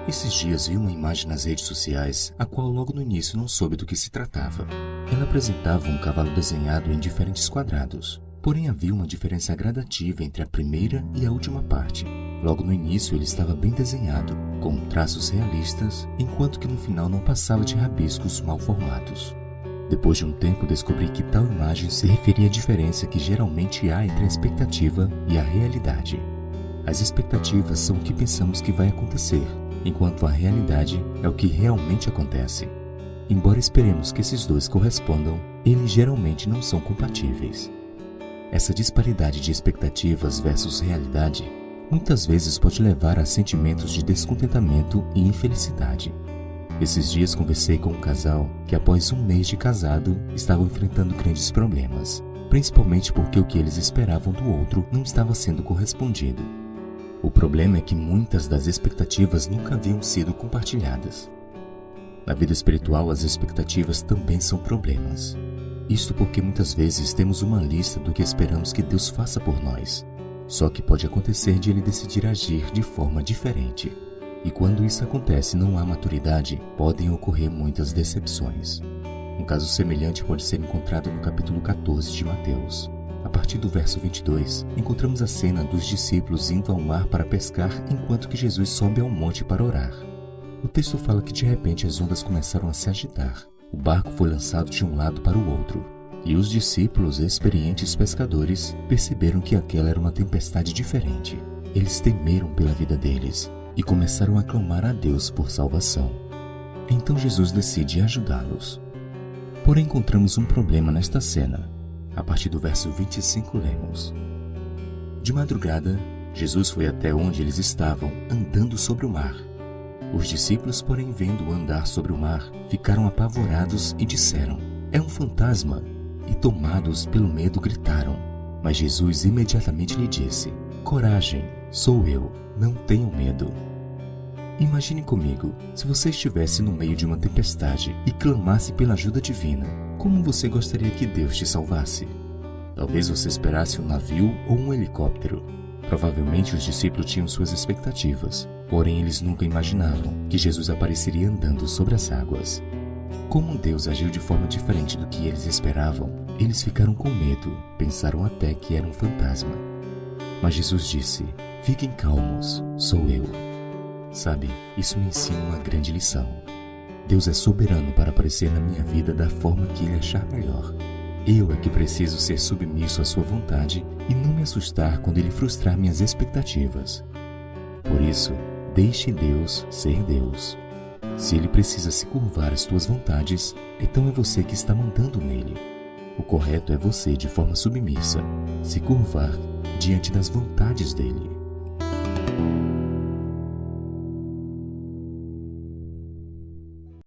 Esses dias vi uma imagem nas redes sociais, a qual logo no início não soube do que se tratava. Ela apresentava um cavalo desenhado em diferentes quadrados, porém havia uma diferença gradativa entre a primeira e a última parte. Logo no início ele estava bem desenhado, com traços realistas, enquanto que no final não passava de rabiscos mal formados. Depois de um tempo descobri que tal imagem se referia à diferença que geralmente há entre a expectativa e a realidade. As expectativas são o que pensamos que vai acontecer, enquanto a realidade é o que realmente acontece. Embora esperemos que esses dois correspondam, eles geralmente não são compatíveis. Essa disparidade de expectativas versus realidade muitas vezes pode levar a sentimentos de descontentamento e infelicidade. Esses dias conversei com um casal que após um mês de casado estavam enfrentando grandes problemas, principalmente porque o que eles esperavam do outro não estava sendo correspondido. O problema é que muitas das expectativas nunca haviam sido compartilhadas. Na vida espiritual, as expectativas também são problemas. Isto porque muitas vezes temos uma lista do que esperamos que Deus faça por nós. Só que pode acontecer de Ele decidir agir de forma diferente. E quando isso acontece e não há maturidade, podem ocorrer muitas decepções. Um caso semelhante pode ser encontrado no capítulo 14 de Mateus. A partir do verso 22, encontramos a cena dos discípulos indo ao mar para pescar enquanto que Jesus sobe ao monte para orar. O texto fala que de repente as ondas começaram a se agitar. O barco foi lançado de um lado para o outro. E os discípulos, experientes pescadores, perceberam que aquela era uma tempestade diferente. Eles temeram pela vida deles e começaram a clamar a Deus por salvação. Então Jesus decide ajudá-los. Porém, encontramos um problema nesta cena. A partir do verso 25 lemos: De madrugada, Jesus foi até onde eles estavam, andando sobre o mar. Os discípulos, porém, vendo-o andar sobre o mar, ficaram apavorados e disseram: É um fantasma! E tomados pelo medo gritaram. Mas Jesus imediatamente lhe disse: Coragem, sou eu, não tenham medo. Imagine comigo, se você estivesse no meio de uma tempestade e clamasse pela ajuda divina, como você gostaria que Deus te salvasse? Talvez você esperasse um navio ou um helicóptero. Provavelmente os discípulos tinham suas expectativas, porém eles nunca imaginavam que Jesus apareceria andando sobre as águas. Como Deus agiu de forma diferente do que eles esperavam, eles ficaram com medo, pensaram até que era um fantasma. Mas Jesus disse: Fiquem calmos, sou eu. Sabe, isso me ensina uma grande lição. Deus é soberano para aparecer na minha vida da forma que Ele achar melhor. Eu é que preciso ser submisso à sua vontade e não me assustar quando Ele frustrar minhas expectativas. Por isso, deixe Deus ser Deus. Se Ele precisa se curvar às tuas vontades, então é você que está mandando nele. O correto é você, de forma submissa, se curvar diante das vontades dele.